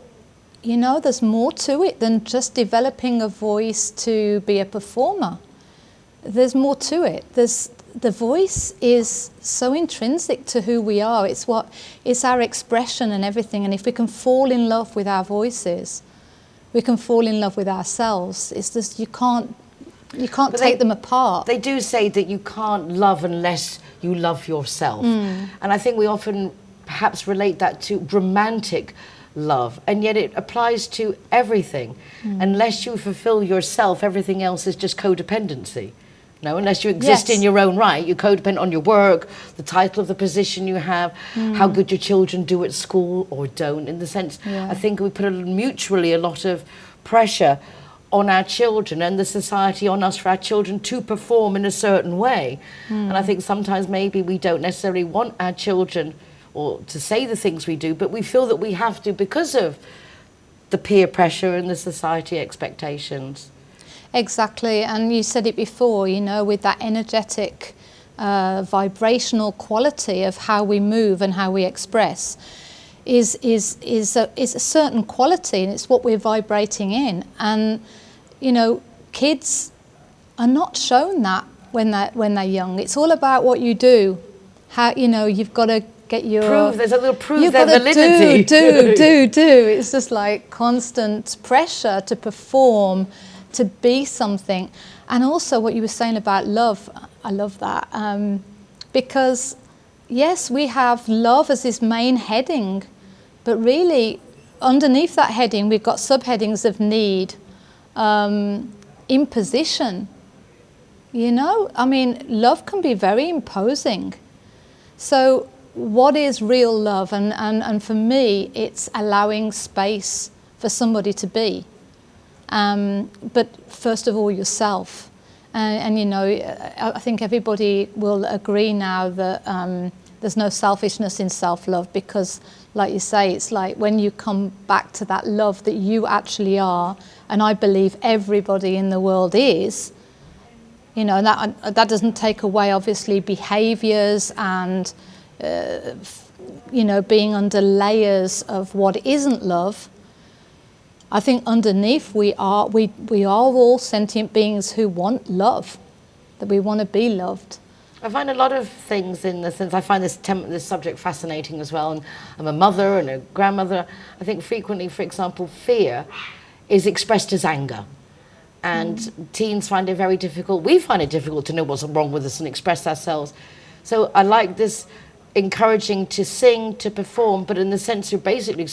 you know, there's more to it than just developing a voice to be a performer. There's more to it. The voice is so intrinsic to who we are. It's our expression and everything. And if we can fall in love with our voices, we can fall in love with ourselves. It's just, you can't take them apart. They do say that you can't love unless you love yourself. And I think we often perhaps relate that to romantic love, and yet it applies to everything. Unless you fulfill yourself, everything else is just codependency. No, unless you exist in your own right, you codependent on your work, the title of the position you have, how good your children do at school or don't. In the sense, I think we put mutually a lot of pressure on our children and the society on us for our children to perform in a certain way. And I think sometimes maybe we don't necessarily want our children or to say the things we do, but we feel that we have to because of the peer pressure and the society expectations. Exactly, and you said it before, you know, with that energetic, vibrational quality of how we move and how we express is a certain quality, and it's what we're vibrating in. And, you know, kids are not shown that when they're young. It's all about what you do. How, you know, you've got to get your... There's a little prove you've their got validity. Do. It's just like constant pressure to perform, to be something. And also what you were saying about love, I love that. Because, yes, we have love as this main heading, but really underneath that heading we've got subheadings of need, imposition. You know, I mean, love can be very imposing. So what is real love? And for me, it's allowing space for somebody to be. But first of all, yourself. And you know, I think everybody will agree now that there's no selfishness in self-love, because, like you say, it's like when you come back to that love that you actually are, and I believe everybody in the world is, you know, and that doesn't take away, obviously, behaviours and, you know, being under layers of what isn't love. I think underneath we are all sentient beings who want love, that we want to be loved. I find a lot of things in the sense, I find this subject fascinating as well, and I'm a mother and a grandmother. I think frequently, for example, fear is expressed as anger. And teens find it very difficult. We find it difficult to know what's wrong with us and express ourselves. So I like this encouraging to sing, to perform, but in the sense you're basically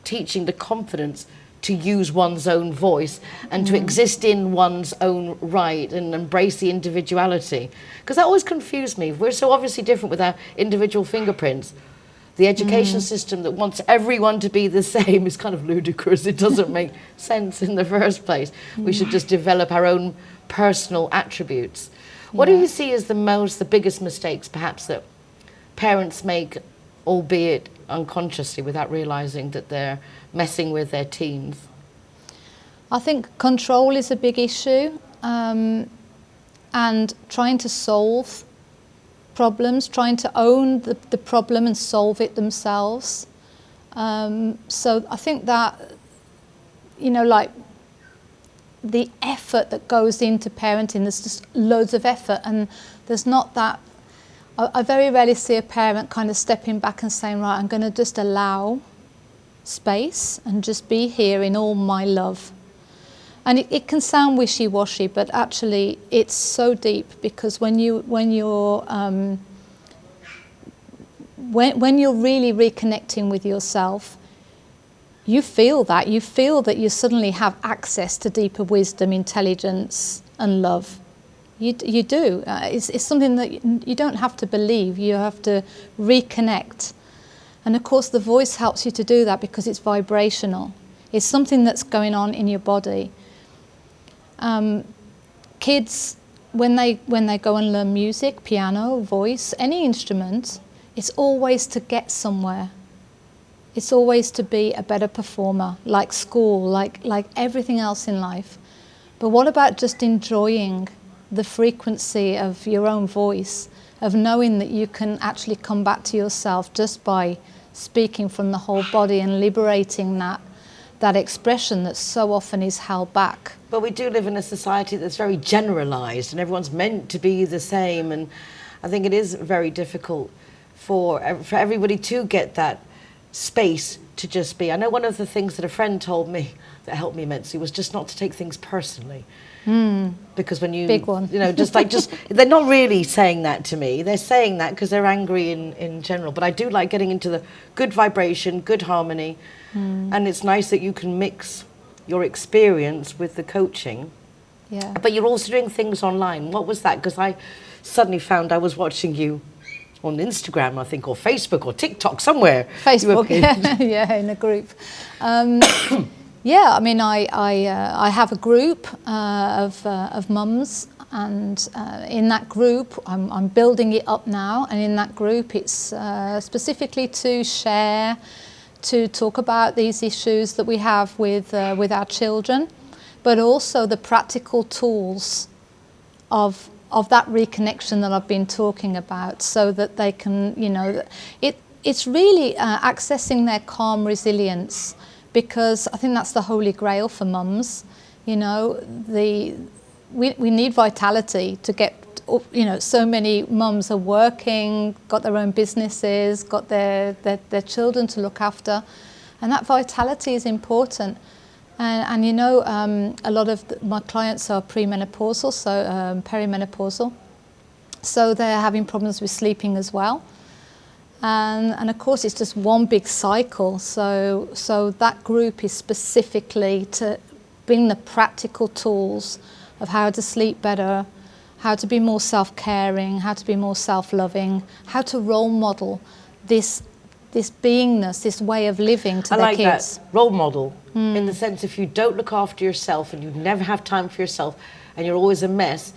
teaching the confidence to use one's own voice and to exist in one's own right and embrace the individuality. Because that always confused me. We're so obviously different with our individual fingerprints. The education system that wants everyone to be the same is kind of ludicrous. It doesn't make sense in the first place. We should just develop our own personal attributes. What do you see as the biggest mistakes perhaps that parents make, albeit unconsciously, without realising that they're messing with their teens? I think control is a big issue, and trying to solve problems, trying to own the problem and solve it themselves. So I think that, you know, like the effort that goes into parenting, there's just loads of effort, and there's not that. I very rarely see a parent kind of stepping back and saying, right, I'm going to just allow space and just be here in all my love. And it can sound wishy-washy, but actually it's so deep, because when you're really reconnecting with yourself, you feel that you suddenly have access to deeper wisdom, intelligence, and love. You do. It's something that you don't have to believe. You have to reconnect. And of course the voice helps you to do that because it's vibrational. It's something that's going on in your body. Kids, when they go and learn music, piano, voice, any instrument, it's always to get somewhere. It's always to be a better performer, like school, like everything else in life. But what about just enjoying the frequency of your own voice, of knowing that you can actually come back to yourself just by speaking from the whole body and liberating that expression that so often is held back. But we do live in a society that's very generalised and everyone's meant to be the same, and I think it is very difficult for everybody to get that space to just be. I know one of the things that a friend told me that helped me immensely was just not to take things personally. Because when you, big one. you know, just they're not really saying that to me. They're saying that because they're angry in general. But I do like getting into the good vibration, good harmony, and it's nice that you can mix your experience with the coaching. Yeah. But you're also doing things online. What was that? Because I suddenly found I was watching you on Instagram, I think, or Facebook or TikTok somewhere. Facebook, yeah, in a group. Yeah, I mean, I have a group of mums, and in that group, I'm building it up now, and in that group, it's specifically to share, to talk about these issues that we have with our children, but also the practical tools of that reconnection that I've been talking about, so that they can, you know, it's really accessing their calm resilience. Because I think that's the holy grail for mums. You know, we need vitality to get, you know, so many mums are working, got their own businesses, got their children to look after, and that vitality is important. And you know, a lot of my clients are premenopausal, so perimenopausal, so they're having problems with sleeping as well. And of course it's just one big cycle, so that group is specifically to bring the practical tools of how to sleep better, how to be more self-caring, how to be more self-loving, how to role model this beingness, this way of living to their kids. That role model, in the sense if you don't look after yourself and you never have time for yourself and you're always a mess,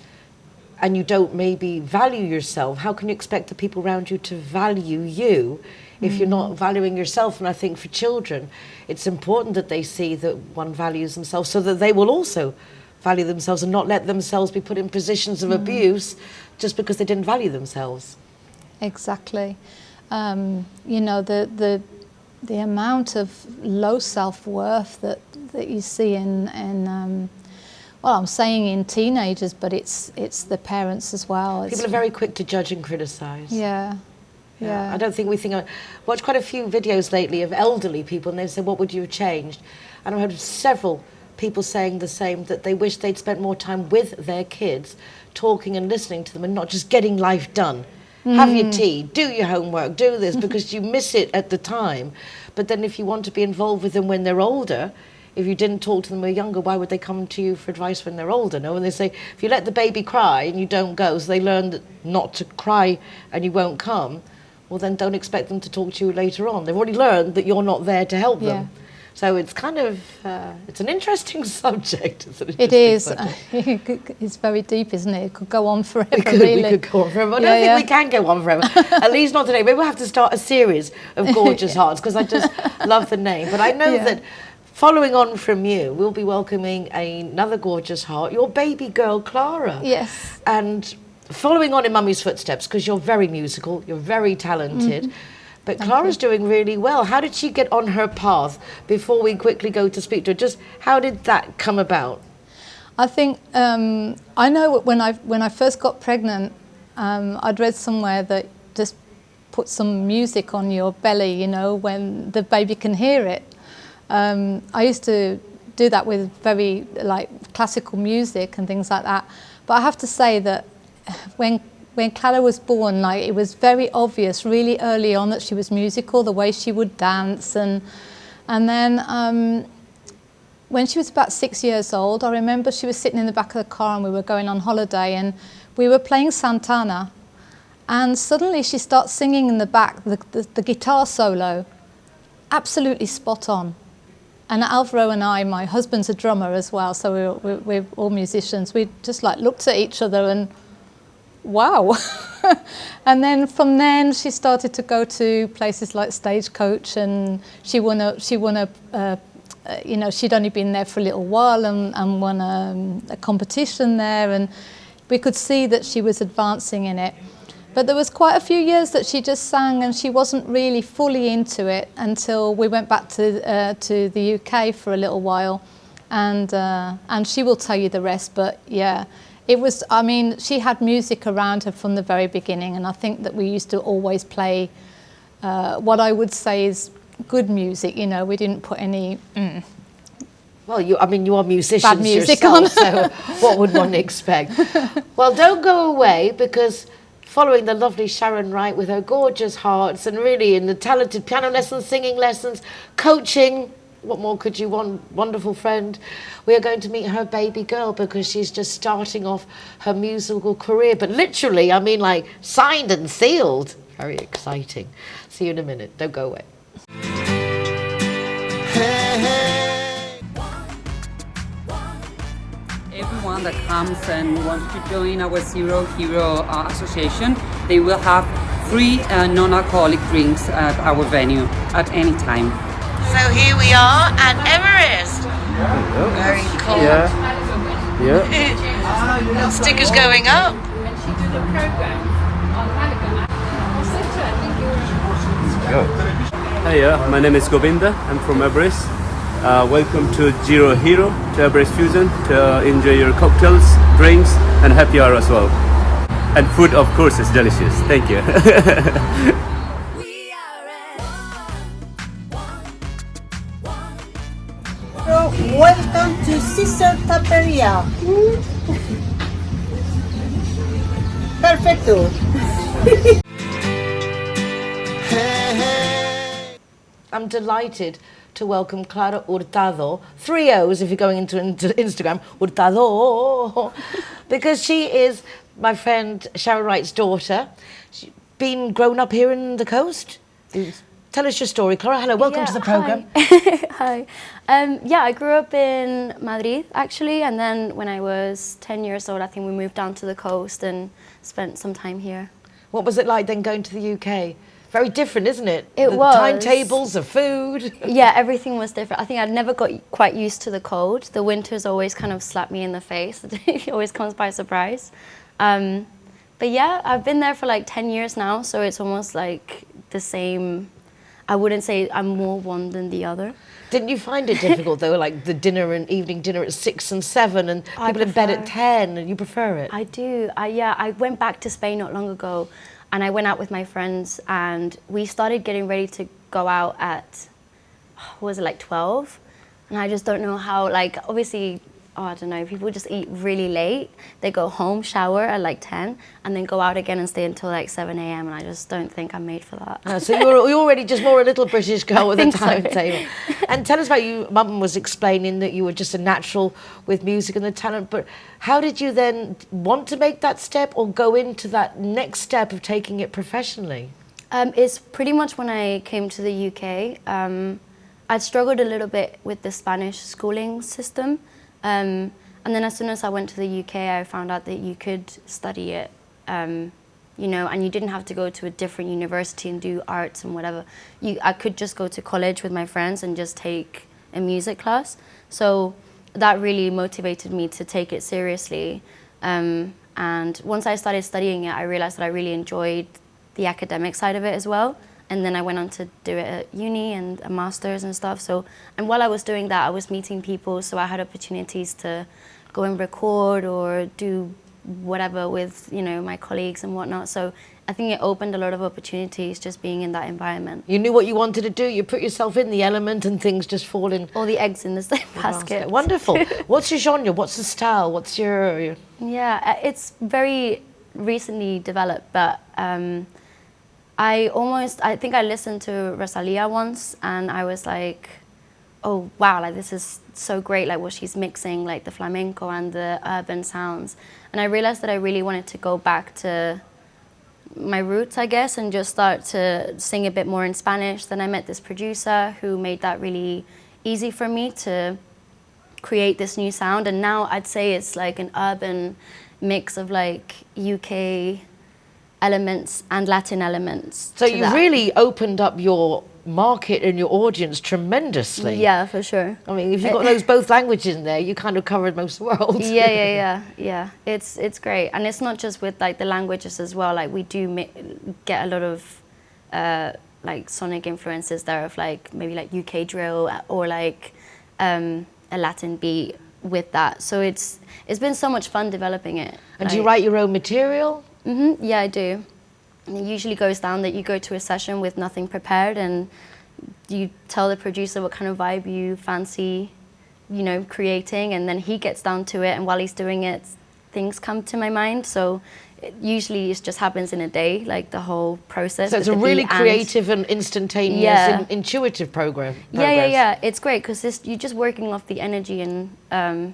and you don't maybe value yourself, how can you expect the people around you to value you if you're not valuing yourself? And I think for children, it's important that they see that one values themselves so that they will also value themselves and not let themselves be put in positions of abuse just because they didn't value themselves. Exactly. You know, the amount of low self-worth that you see in well, I'm saying in teenagers, but it's the parents as well. People are very quick to judge and criticise. Yeah. I don't think we think. I watched quite a few videos lately of elderly people, and they said, "What would you have changed?" And I heard several people saying the same, that they wish they'd spent more time with their kids, talking and listening to them, and not just getting life done. Have your tea, do your homework, do this, because you miss it at the time. But then if you want to be involved with them when they're older, if you didn't talk to them when they were younger, why would they come to you for advice when they're older? No, and they say, if you let the baby cry and you don't go, so they learn that not to cry and you won't come, well then don't expect them to talk to you later on. They've already learned that you're not there to help them. So it's kind of, it's an interesting subject. It is. It's very deep, isn't it? It could go on forever, really. We could go on forever. I don't think we can go on forever. At least not today. Maybe we'll have to start a series of Gorgeous Hearts, because I just love the name. But I know that following on from you, we'll be welcoming another gorgeous heart, your baby girl, Clara. Yes. And following on in Mummy's footsteps, because you're very musical, you're very talented, but Clara's doing really well. How did she get on her path? Before we quickly go to speak to her, just how did that come about? I think, I know when I first got pregnant, I'd read somewhere that just put some music on your belly, you know, when the baby can hear it. I used to do that with very classical music and things like that. But I have to say that when Claddagh was born, it was very obvious really early on that she was musical, the way she would dance, and then when she was about 6 years old, I remember she was sitting in the back of the car and we were going on holiday and we were playing Santana, And suddenly she starts singing in the back, the guitar solo, absolutely spot on. And Alvaro and I, my husband's a drummer as well, so we're all musicians, we just like looked at each other and wow. And then from then she started to go to places like Stagecoach, and she won a you know, she'd only been there for a little while and won a competition there, and we could see that she was advancing in it. But there was quite a few years that she just sang and she wasn't really fully into it until we went back to the UK for a little while, and she will tell you the rest. But yeah, it was, I mean, she had music around her from the very beginning, and I think that we used to always play what I would say is good music. You know, we didn't put any well, you are musicians bad music yourself, on. so what would one expect? Well, don't go away, because following the lovely Sharon Wright with her gorgeous hearts, and really in the talented piano lessons, singing lessons, coaching, what more could you want, wonderful friend, we are going to meet her baby girl, because she's just starting off her musical career, but literally, I mean, like, signed and sealed. Very exciting. See you in a minute. Don't go away. Everyone that comes and wants to join our Zero Hero Association, they will have free non-alcoholic drinks at our venue at any time. So here we are at Everest. Very cool. Yeah. Stickers going up. Hiya, my name is Govinda. I'm from Everest. Welcome to Zero Hero, to Everest Fusion, to enjoy your cocktails, drinks, and happy hour as well. And food, of course, is delicious. Thank you. Welcome to Sister Taperia. Perfecto. I'm delighted to welcome Clara Hurtado, 3 O's if you're going into Instagram, Hurtado, because she is my friend Sharon Wright's daughter. She's grown up here in the coast. Tell us your story, Clara. Hello, welcome to the programme. Hi. Yeah, I grew up in Madrid, actually, and then when I was 10 years old, I think we moved down to the coast and spent some time here. What was it like then going to the UK? Very different, isn't it? It the was. Timetables, the food. Yeah, everything was different. I think I'd never got quite used to the cold. The winters always kind of slapped me in the face. It always comes by surprise. But yeah, I've been there for like 10 years now, so it's almost like the same. I wouldn't say I'm more one than the other. Didn't you find it difficult though, like the dinner and evening dinner at 6 and 7 and people in bed at 10, and you prefer it? I do. Yeah, I went back to Spain not long ago, and I went out with my friends and we started getting ready to go out at, what was it, like 12? And I just don't know how, like, obviously, I don't know, people just eat really late. They go home, shower at like 10, and then go out again and stay until like 7 a.m. And I just don't think I'm made for that. So you're already just more a little British girl with a timetable. So. And tell us about you. Mum was explaining that you were just a natural with music and the talent, but how did you then want to make that step or go into that next step of taking it professionally? It's pretty much when I came to the UK. I'd struggled a little bit with the Spanish schooling system. And then as soon as I went to the UK, I found out that you could study it, you know, and you didn't have to go to a different university and do arts and whatever. I could just go to college with my friends and just take a music class. So that really motivated me to take it seriously. And once I started studying it, I realized that I really enjoyed the academic side of it as well. And then I went on to do it at uni and a master's and stuff. So, and while I was doing that, I was meeting people, so I had opportunities to go and record or do whatever with, you know, my colleagues and whatnot. So I think it opened a lot of opportunities just being in that environment. You knew what you wanted to do, you put yourself in the element and things just fall in. All the eggs in the same basket. Wonderful. What's your genre? What's the style? What's your... Yeah, it's very recently developed, but I think I listened to Rosalia once and I was like, oh wow, like this is so great, like what she's mixing, like the flamenco and the urban sounds. And I realized that I really wanted to go back to my roots, I guess, and just start to sing a bit more in Spanish. Then I met this producer who made that really easy for me to create this new sound. And now I'd say it's like an urban mix of like UK elements and Latin elements. So you really opened up your market and your audience tremendously. Yeah, for sure. I mean, if you've got those both languages in there, you kind of covered most of the world. Yeah. It's great, and it's not just with like the languages as well. Like we do get a lot of like sonic influences there of like maybe like UK drill or like a Latin beat with that. So it's been so much fun developing it. And do you write your own material? Yeah, I do. And it usually goes down that you go to a session with nothing prepared and you tell the producer what kind of vibe you fancy, you know, creating, and then he gets down to it, and while he's doing it, things come to my mind. So usually it just happens in a day, like the whole process. So it's a really creative and instantaneous, intuitive progress. Yeah. It's great because you're just working off the energy and like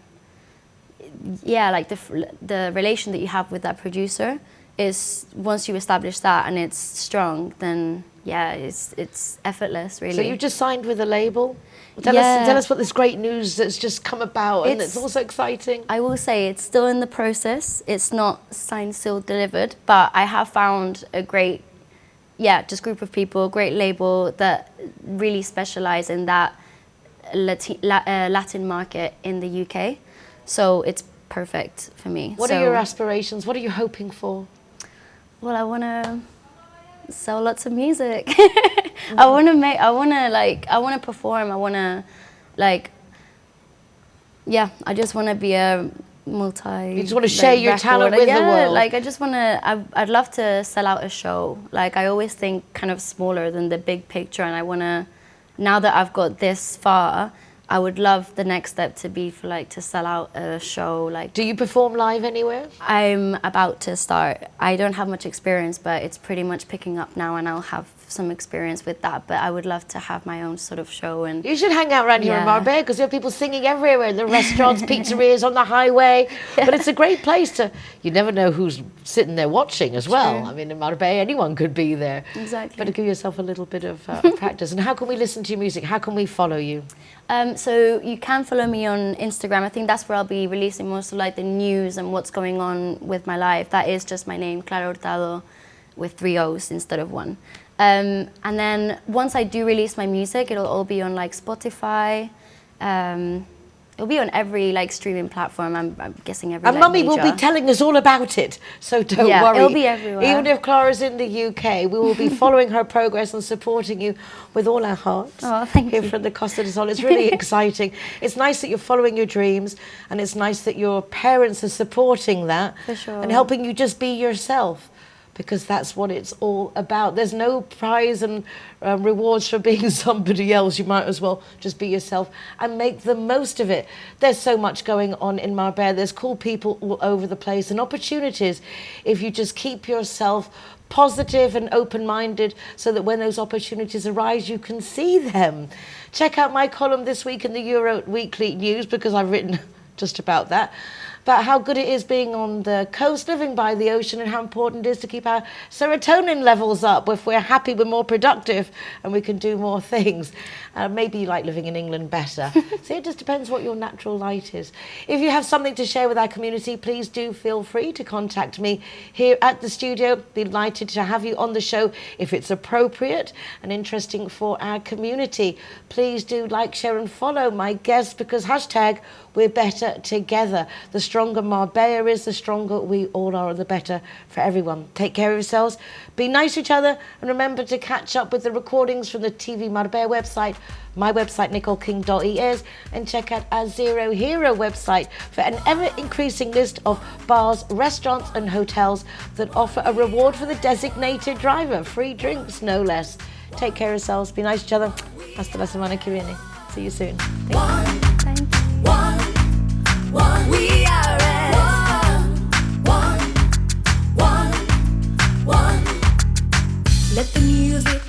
the relation that you have with that producer is, once you establish that and it's strong, then yeah, it's effortless, really. So you've just signed with a label? Tell us what this great news that's just come about, and it's also exciting. I will say it's still in the process. It's not signed, sealed, delivered, but I have found a great, just group of people, great label that really specialize in that Latin market in the UK. So it's perfect for me. What are your aspirations? What are you hoping for? Well, I want to sell lots of music. I want to perform. I want to I just want to be a You just want to share your talent with the world. Like I just want to, I'd love to sell out a show. Like I always think kind of smaller than the big picture, and I want to, now that I've got this far, I would love the next step to be to sell out a show. Like, do you perform live anywhere? I'm about to start. I don't have much experience, but it's pretty much picking up now, and I'll have some experience with that. But I would love to have my own sort of show. And you should hang out around here in Marbella, because there are people singing everywhere, the restaurants, pizzerias, on the highway. But it's a great place to. You never know who's sitting there watching as well. I mean, in Marbella, anyone could be there. Exactly. But to give yourself a little bit of practice. And how can we listen to your music? How can we follow you? So you can follow me on Instagram. I think that's where I'll be releasing most of the news and what's going on with my life. That is just my name, Claddagh Hurtado, with 3 O's instead of 1. And then once I do release my music, it'll all be on Spotify. It'll be on every streaming platform. I'm guessing every. And Mummy will be telling us all about it, so don't worry. It'll be everywhere. Even if Clara's in the UK, we will be following her progress and supporting you with all our hearts. Oh, thank you. Here from the Casa del Sol. It's really exciting. It's nice that you're following your dreams, and it's nice that your parents are supporting that. For sure. And helping you just be yourself. Because that's what it's all about. There's no prize and rewards for being somebody else. You might as well just be yourself and make the most of it. There's so much going on in Marbella. There's cool people all over the place and opportunities if you just keep yourself positive and open-minded, so that when those opportunities arise, you can see them. Check out my column this week in the Euro Weekly News, because I've written just about that. About how good it is being on the coast, living by the ocean, and how important it is to keep our serotonin levels up. If we're happy, we're more productive and we can do more things. Maybe you like living in England better. So it just depends what your natural light is. If you have something to share with our community, please do feel free to contact me here at the studio. Delighted to have you on the show if it's appropriate and interesting for our community. Please do like, share and follow my guests, because hashtag we're better together. The stronger Marbella is, the stronger we all are, and the better for everyone. Take care of yourselves, be nice to each other, and remember to catch up with the recordings from the TV Marbella website, my website, nicoleking.es, and check out our Zero Hero website for an ever-increasing list of bars, restaurants and hotels that offer a reward for the designated driver. Free drinks, no less. Take care of yourselves, be nice to each other. Hasta la semana que viene. See you soon. Thank you. We are at one. Let the music